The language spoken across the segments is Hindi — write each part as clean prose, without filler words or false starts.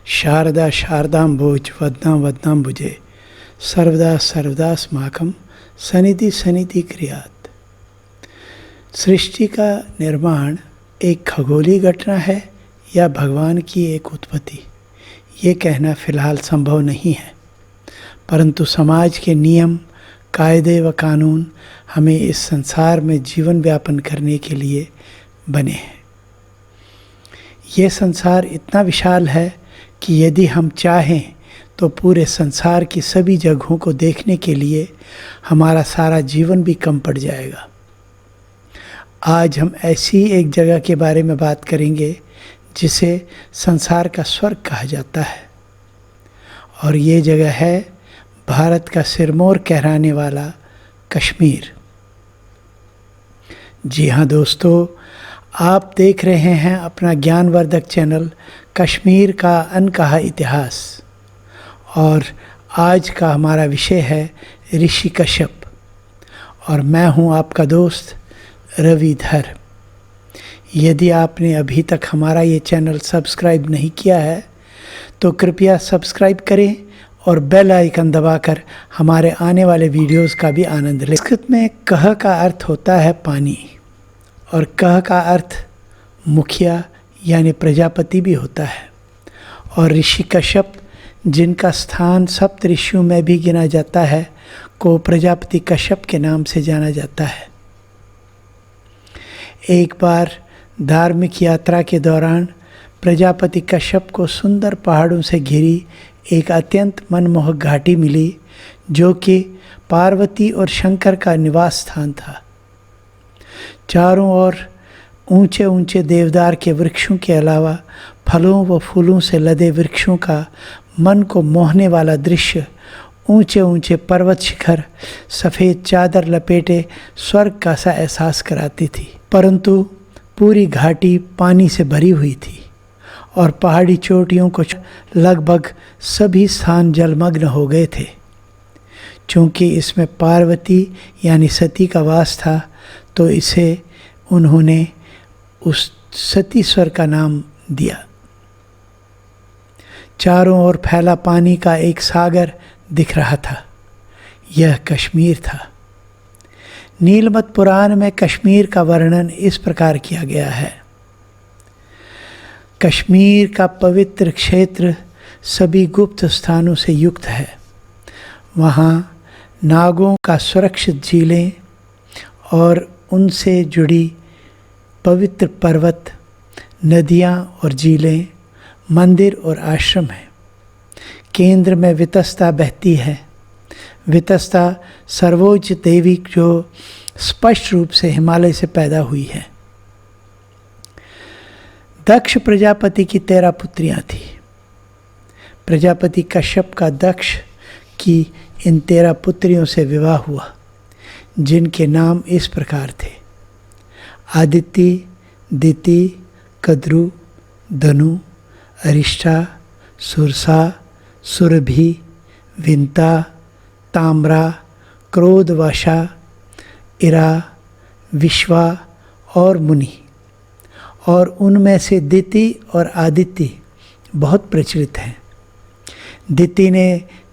शारदा शारदाम्बोज वदना वदनाम्बुजे सर्वदा सर्वदास्माकं सनिधि सनिधि क्रियात्। सृष्टि का निर्माण एक खगोलीय घटना है या भगवान की एक उत्पत्ति, ये कहना फिलहाल संभव नहीं है, परंतु समाज के नियम, कायदे व कानून हमें इस संसार में जीवन व्यापन करने के लिए बने हैं। ये संसार इतना विशाल है कि यदि हम चाहें तो पूरे संसार की सभी जगहों को देखने के लिए हमारा सारा जीवन भी कम पड़ जाएगा। आज हम ऐसी एक जगह के बारे में बात करेंगे जिसे संसार का स्वर्ग कहा जाता है, और ये जगह है भारत का सिरमौर कहलाने वाला कश्मीर। जी हाँ दोस्तों, आप देख रहे हैं अपना ज्ञानवर्धक चैनल कश्मीर का अनकहा इतिहास, और आज का हमारा विषय है ऋषि कश्यप, और मैं हूँ आपका दोस्त रविधर। यदि आपने अभी तक हमारा ये चैनल सब्सक्राइब नहीं किया है तो कृपया सब्सक्राइब करें और बेल आइकन दबाकर हमारे आने वाले वीडियोस का भी आनंद लें। संस्कृत में कह का अर्थ होता है पानी, और कह का अर्थ मुखिया यानी प्रजापति भी होता है, और ऋषि कश्यप जिनका स्थान सप्त ऋषियों में भी गिना जाता है को प्रजापति कश्यप के नाम से जाना जाता है। एक बार धार्मिक यात्रा के दौरान प्रजापति कश्यप को सुंदर पहाड़ों से घिरी एक अत्यंत मनमोहक घाटी मिली, जो कि पार्वती और शंकर का निवास स्थान था। चारों ओर ऊंचे ऊंचे देवदार के वृक्षों के अलावा फलों व फूलों से लदे वृक्षों का मन को मोहने वाला दृश्य, ऊंचे ऊंचे पर्वत शिखर सफ़ेद चादर लपेटे स्वर्ग का सा एहसास कराती थी। परंतु पूरी घाटी पानी से भरी हुई थी और पहाड़ी चोटियों को लगभग सभी स्थान जलमग्न हो गए थे। चूँकि इसमें पार्वती यानी सती का वास था, तो इसे उन्होंने उस सतीश्वर का नाम दिया। चारों ओर फैला पानी का एक सागर दिख रहा था। यह कश्मीर था। नीलमत पुराण में कश्मीर का वर्णन इस प्रकार किया गया है। कश्मीर का पवित्र क्षेत्र सभी गुप्त स्थानों से युक्त है। वहाँ नागों का सुरक्षित झीलें और उनसे जुड़ी पवित्र पर्वत, नदियाँ और झीलें, मंदिर और आश्रम हैं। केंद्र में वितस्ता बहती है। वितस्ता सर्वोच्च देवी जो स्पष्ट रूप से हिमालय से पैदा हुई है। दक्ष प्रजापति की 13 पुत्रियां थीं। प्रजापति कश्यप का दक्ष की इन 13 पुत्रियों से विवाह हुआ, जिनके नाम इस प्रकार थे: आदिति, दिति, कद्रु, धनु, अरिष्ठा, सुरसा, सुरभि, विंता, ताम्रा, क्रोधवशा, इरा, विश्वा और मुनि। और उनमें से दिति और आदिति बहुत प्रचलित हैं। दिति ने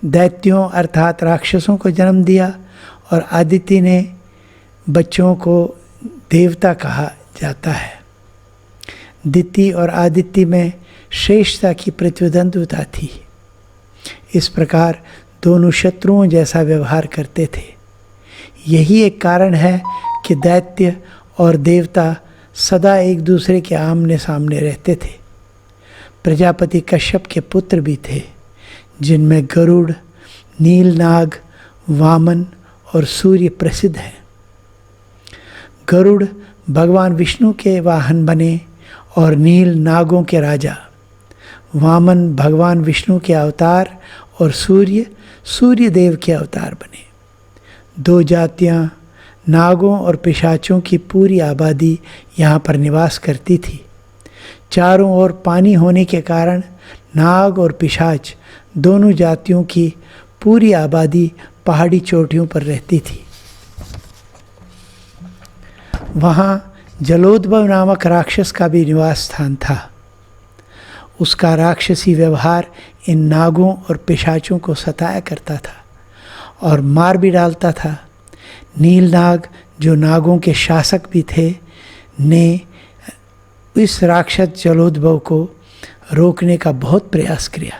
दैत्यों अर्थात राक्षसों को जन्म दिया, और आदिति ने बच्चों को देवता कहा जाता है। दिति और आदिति में श्रेष्ठता की प्रतिद्वंद्विता थी। इस प्रकार दोनों शत्रुओं जैसा व्यवहार करते थे। यही एक कारण है कि दैत्य और देवता सदा एक दूसरे के आमने सामने रहते थे। प्रजापति कश्यप के पुत्र भी थे, जिनमें गरुड़, नीलनाग, वामन और सूर्य प्रसिद्ध हैं। गरुड़ भगवान विष्णु के वाहन बने और नील नागों के राजा। वामन भगवान विष्णु के अवतार और सूर्य देव के अवतार बने। 2 जातियां नागों और पिशाचों की पूरी आबादी यहाँ पर निवास करती थी। चारों ओर पानी होने के कारण नाग और पिशाच दोनों जातियों की पूरी आबादी पहाड़ी चोटियों पर रहती थी। वहाँ जलोद्भव नामक राक्षस का भी निवास स्थान था। उसका राक्षसी व्यवहार इन नागों और पिशाचों को सताया करता था और मार भी डालता था। नीलनाग, जो नागों के शासक भी थे, ने इस राक्षस जलोद्भव को रोकने का बहुत प्रयास किया,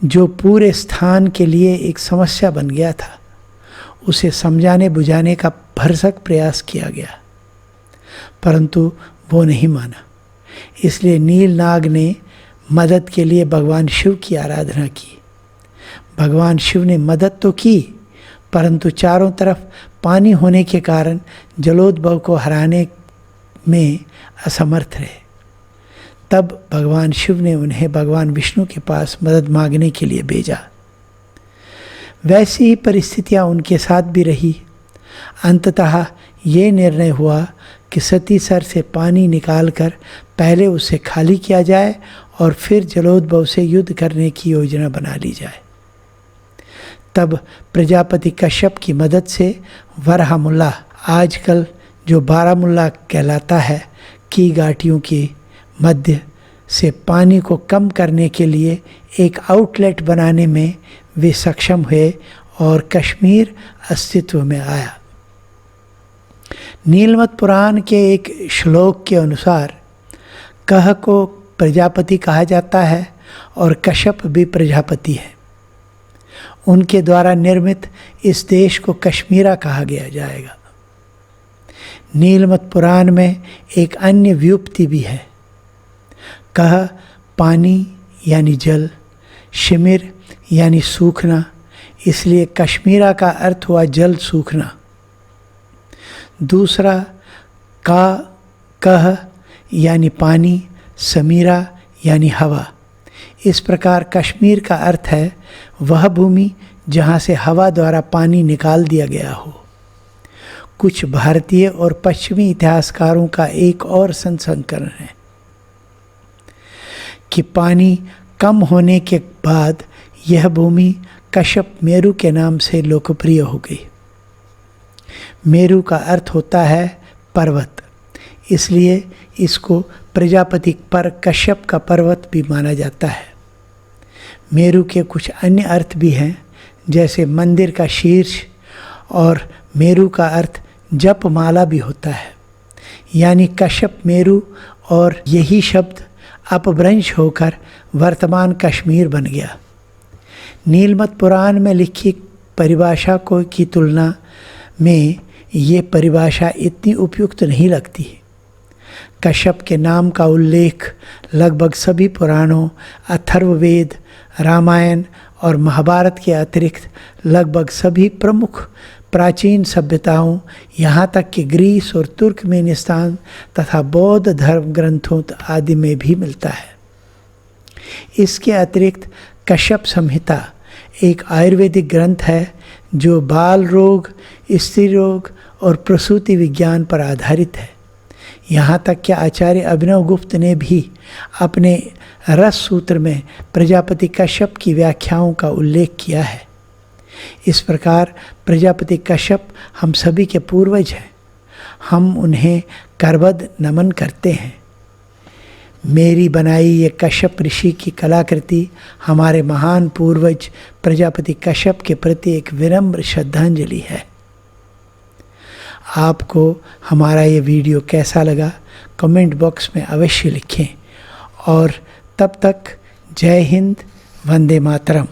जो पूरे स्थान के लिए एक समस्या बन गया था। उसे समझाने बुझाने का भरसक प्रयास किया गया, परंतु वो नहीं माना। इसलिए नीलनाग ने मदद के लिए भगवान शिव की आराधना की। भगवान शिव ने मदद तो की, परंतु चारों तरफ पानी होने के कारण जलोद्भव को हराने में असमर्थ रहे। तब भगवान शिव ने उन्हें भगवान विष्णु के पास मदद मांगने के लिए भेजा। वैसी ही परिस्थितियां उनके साथ भी रही। अंततः ये निर्णय हुआ कि सतीसर से पानी निकालकर पहले उसे खाली किया जाए और फिर जलोद्भव से युद्ध करने की योजना बना ली जाए। तब प्रजापति कश्यप की मदद से वराहमुल्ला, आजकल जो बारामुल्ला कहलाता है, की घाटियों के मध्य से पानी को कम करने के लिए एक आउटलेट बनाने में वे सक्षम हुए और कश्मीर अस्तित्व में आया। नीलमत पुराण के एक श्लोक के अनुसार कह को प्रजापति कहा जाता है और कश्यप भी प्रजापति है। उनके द्वारा निर्मित इस देश को कश्मीरा कहा गया जाएगा। नीलमत पुराण में एक अन्य व्युक्ति भी है। कह पानी यानी जल, शिमिर यानी सूखना, इसलिए कश्मीरा का अर्थ हुआ जल सूखना। दूसरा कह यानी पानी, समीरा यानी हवा। इस प्रकार कश्मीर का अर्थ है वह भूमि जहाँ से हवा द्वारा पानी निकाल दिया गया हो। कुछ भारतीय और पश्चिमी इतिहासकारों का एक और संस्करण है कि पानी कम होने के बाद यह भूमि कश्यप मेरु के नाम से लोकप्रिय हो गई। मेरु का अर्थ होता है पर्वत, इसलिए इसको प्रजापति पर कश्यप का पर्वत भी माना जाता है। मेरु के कुछ अन्य अर्थ भी हैं, जैसे मंदिर का शीर्ष, और मेरु का अर्थ जपमाला भी होता है, यानी कश्यप मेरु, और यही शब्द अपभ्रंश होकर वर्तमान कश्मीर बन गया। नीलमत पुराण में लिखी परिभाषा की तुलना में ये परिभाषा इतनी उपयुक्त नहीं लगती। कश्यप के नाम का उल्लेख लगभग सभी पुराणों, अथर्ववेद, रामायण और महाभारत के अतिरिक्त लगभग सभी प्रमुख प्राचीन सभ्यताओं, यहाँ तक कि ग्रीस और तुर्कमेनिस्तान तथा बौद्ध धर्म ग्रंथों आदि में भी मिलता है। इसके अतिरिक्त कश्यप संहिता एक आयुर्वेदिक ग्रंथ है जो बाल रोग, स्त्री रोग और प्रसूति विज्ञान पर आधारित है। यहाँ तक कि आचार्य अभिनव गुप्त ने भी अपने रस सूत्र में प्रजापति कश्यप की व्याख्याओं का उल्लेख किया है। इस प्रकार प्रजापति कश्यप हम सभी के पूर्वज हैं। हम उन्हें करबद्ध नमन करते हैं। मेरी बनाई ये कश्यप ऋषि की कलाकृति हमारे महान पूर्वज प्रजापति कश्यप के प्रति एक विनम्र श्रद्धांजलि है। आपको हमारा ये वीडियो कैसा लगा कमेंट बॉक्स में अवश्य लिखें, और तब तक जय हिंद, वंदे मातरम।